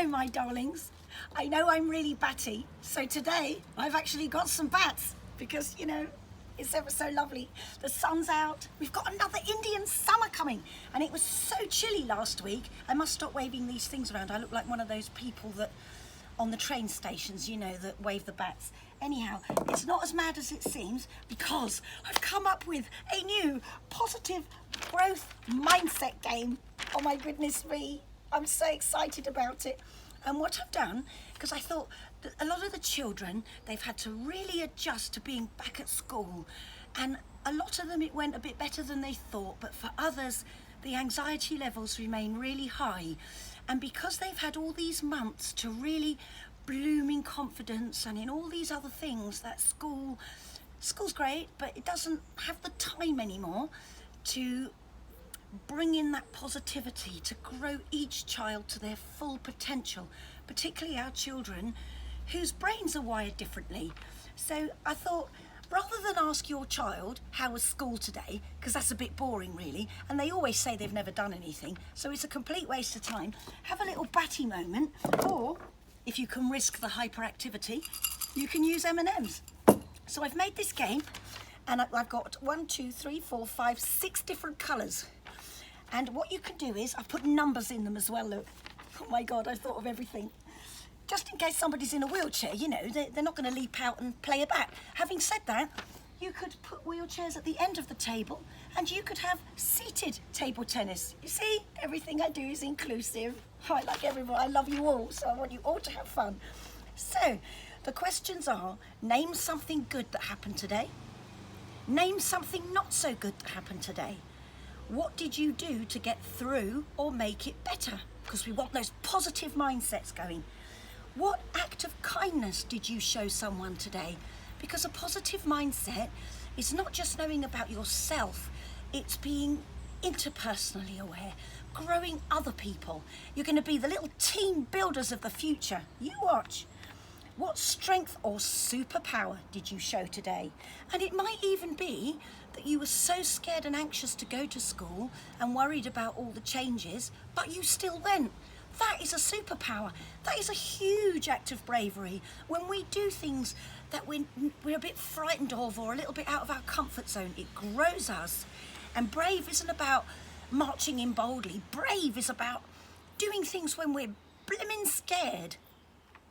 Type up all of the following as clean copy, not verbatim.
Hello, my darlings. I know I'm really batty, so today I've actually got some bats because, you know, it's ever so lovely. The sun's out. We've got another Indian summer coming, and it was so chilly last week. I must stop waving these things around. I look like one of those people that on the train stations, you know, that wave the bats. Anyhow, it's not as mad as it seems because I've come up with a new positive growth mindset game. Oh my goodness me. I'm so excited about it. And what I've done, because I thought that a lot of the children, they've had to really adjust to being back at school. And a lot of them, it went a bit better than they thought. But for others, the anxiety levels remain really high. And because they've had all these months to really bloom in confidence and in all these other things that school's great, but it doesn't have the time anymore to bring in that positivity to grow each child to their full potential, particularly our children whose brains are wired differently. So I thought, rather than ask your child how was school today, because that's a bit boring really, and they always say they've never done anything, so it's a complete waste of time, have a little batty moment, or if you can risk the hyperactivity, you can use M&Ms. So I've made this game, and I've got 6 different colours. And what you can do is, I've put numbers in them as well, look. Oh my God, I thought of everything. Just in case somebody's in a wheelchair, you know, they're not going to leap out and play a bat. Having said that, you could put wheelchairs at the end of the table and you could have seated table tennis. You see, everything I do is inclusive. I like everyone, I love you all, so I want you all to have fun. So, the questions are, name something good that happened today. Name something not so good that happened today. What did you do to get through or make it better? Because we want those positive mindsets going. What act of kindness did you show someone today? Because a positive mindset is not just knowing about yourself, it's being interpersonally aware, growing other people. You're going to be the little team builders of the future. You watch. What strength or superpower did you show today? And it might even be that you were so scared and anxious to go to school and worried about all the changes, but you still went. That is a superpower. That is a huge act of bravery. When we do things that we're a bit frightened of or a little bit out of our comfort zone, it grows us. And brave isn't about marching in boldly. Brave is about doing things when we're blimmin' scared.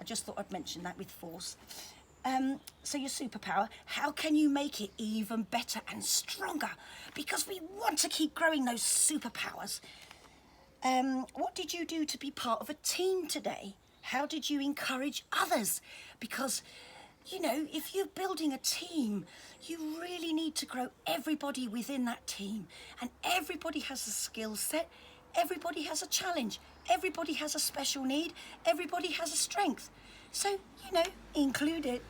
I just thought I'd mention that with force. So your superpower, how can you make it even better and stronger? Because we want to keep growing those superpowers. What did you do to be part of a team today? How did you encourage others? Because, you know, if you're building a team, you really need to grow everybody within that team. And everybody has a skill set. Everybody has a challenge. Everybody has a special need. Everybody has a strength. So, you know, include it.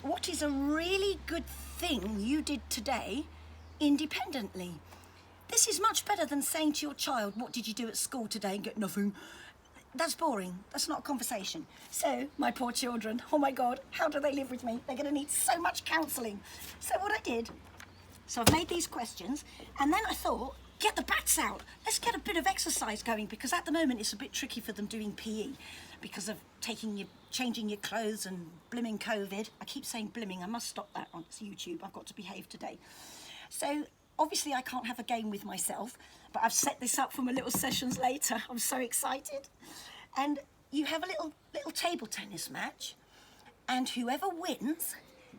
What is a really good thing you did today independently? This is much better than saying to your child, what did you do at school today, and get nothing. That's boring. That's not a conversation. So, my poor children, oh my God, how do they live with me? They're going to need so much counselling. So what I did, so I've made these questions, and then I thought, get the bats out. Let's get a bit of exercise going, because at the moment it's a bit tricky for them doing PE because of changing your clothes and blimming COVID. I keep saying blimming. I must stop that on YouTube. I've got to behave today. So obviously I can't have a game with myself, but I've set this up for my little sessions later. I'm so excited. And you have a little table tennis match, and whoever wins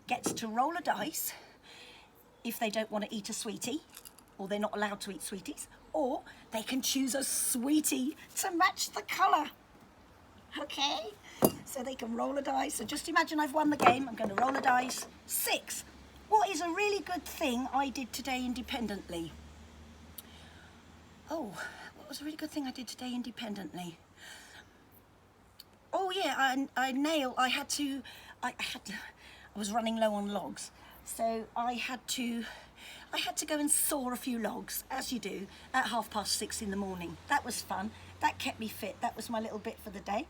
gets to roll a dice if they don't want to eat a sweetie, or they're not allowed to eat sweeties, or they can choose a sweetie to match the colour. Okay? So they can roll a dice. So just imagine I've won the game. I'm going to roll a dice. 6. What is a really good thing I did today independently? Oh, what was a really good thing I did today independently? Oh yeah, I was running low on logs. So I had to go and saw a few logs, as you do, at 6:30 in the morning. That was fun. That kept me fit. That was my little bit for the day.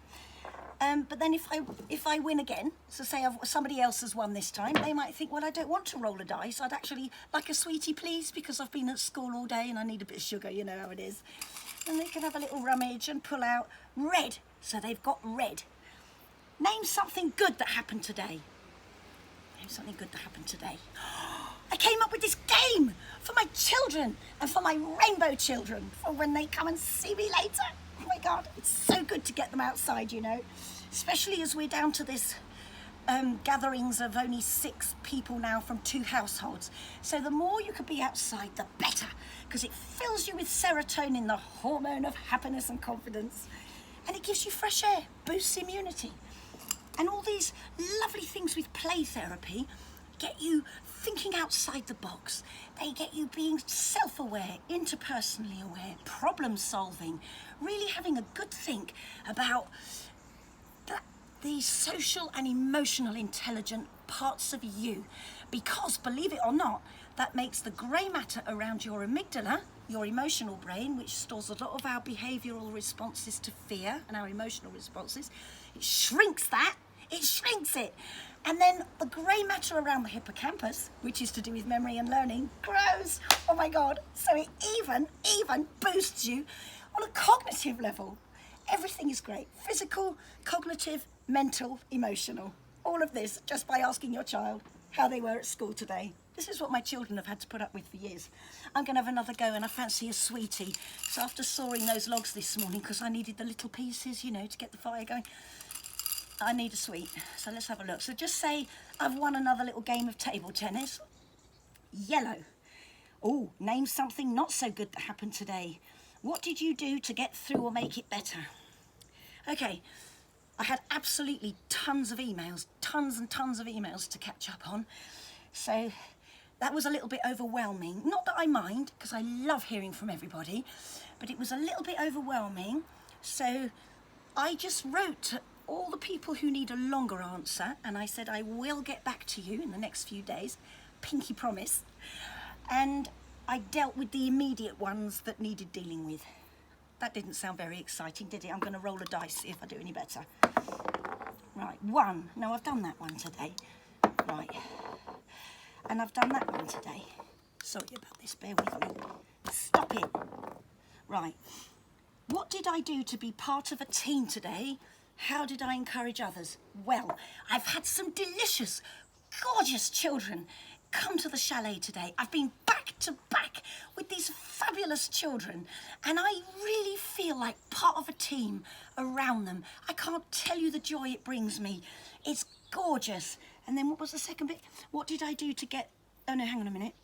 But then if I win again, so say somebody else has won this time, they might think, well, I don't want to roll a dice. I'd actually like a sweetie, please, because I've been at school all day and I need a bit of sugar, you know how it is. And they can have a little rummage and pull out red. So they've got red. Name something good that happened today. Name something good that happened today. I came up with this game for my children and for my rainbow children for when they come and see me later. Oh my God, it's so good to get them outside, you know, especially as we're down to this gatherings of only 6 people now from 2 households. So the more you could be outside, the better, because it fills you with serotonin, the hormone of happiness and confidence, and it gives you fresh air, boosts immunity. And all these lovely things with play therapy get you thinking outside the box. They get you being self-aware, interpersonally aware, problem solving, really having a good think about the social and emotional intelligent parts of you, because believe it or not, that makes the grey matter around your amygdala, your emotional brain, which stores a lot of our behavioural responses to fear and our emotional responses. It shrinks that, it shrinks it. And then the grey matter around the hippocampus, which is to do with memory and learning, grows. Oh my God. So it even boosts you on a cognitive level. Everything is great. Physical, cognitive, mental, emotional. All of this just by asking your child how they were at school today. This is what my children have had to put up with for years. I'm going to have another go and I fancy a sweetie. So after sawing those logs this morning, because I needed the little pieces, you know, to get the fire going, I need a sweet. So let's have a look. So just say I've won another little game of table tennis. Yellow. Oh, name something not so good that happened today. What did you do to get through or make it better? Okay, I had absolutely tons of emails, tons and tons of emails to catch up on. So that was a little bit overwhelming. Not that I mind, because I love hearing from everybody, but it was a little bit overwhelming. So I just wrote to all the people who need a longer answer, and I said I will get back to you in the next few days, pinky promise. And I dealt with the immediate ones that needed dealing with. That didn't sound very exciting, did it? I'm going to roll a dice, see if I do any better. Right, 1. No, I've done that one today. Right. And I've done that one today. Sorry about this, bear with me. Stop it. Right. What did I do to be part of a team today? How did I encourage others? Well, I've had some delicious, gorgeous children come to the chalet today. I've been back to back with these fabulous children, and I really feel like part of a team around them. I can't tell you the joy it brings me. It's gorgeous. And then what was the second bit? What did I do to get... Oh no, hang on a minute.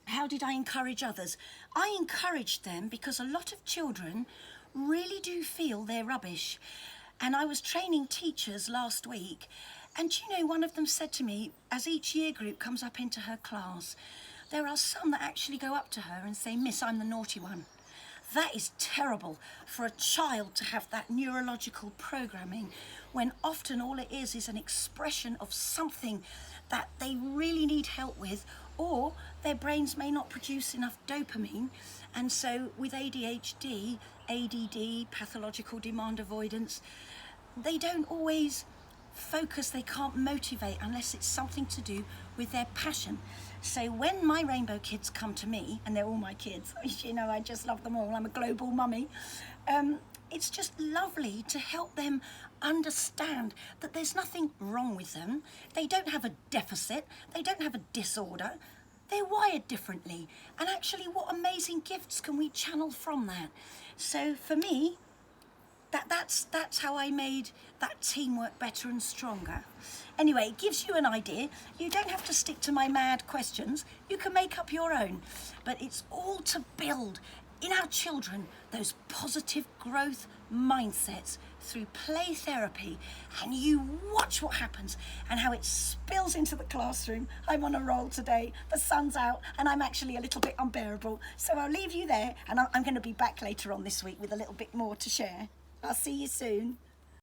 How did I encourage others? I encouraged them because a lot of children really do feel they're rubbish. And I was training teachers last week, and you know, one of them said to me, as each year group comes up into her class, there are some that actually go up to her and say, "Miss, I'm the naughty one." That is terrible for a child to have that neurological programming, when often all it is an expression of something that they really need help with, or their brains may not produce enough dopamine. And so with ADHD, ADD, pathological demand avoidance, they don't always focus, they can't motivate unless it's something to do with their passion. So when my rainbow kids come to me, and they're all my kids, you know, I just love them all, I'm a global mummy, it's just lovely to help them understand that there's nothing wrong with them. They don't have a deficit, they don't have a disorder, they're wired differently, and actually what amazing gifts can we channel from that. So for me, that's how I made that teamwork better and stronger. Anyway, it gives you an idea. You don't have to stick to my mad questions. You can make up your own. But it's all to build in our children those positive growth mindsets through play therapy. And you watch what happens and how it spills into the classroom. I'm on a roll today. The sun's out and I'm actually a little bit unbearable. So I'll leave you there, and I'm going to be back later on this week with a little bit more to share. I'll see you soon.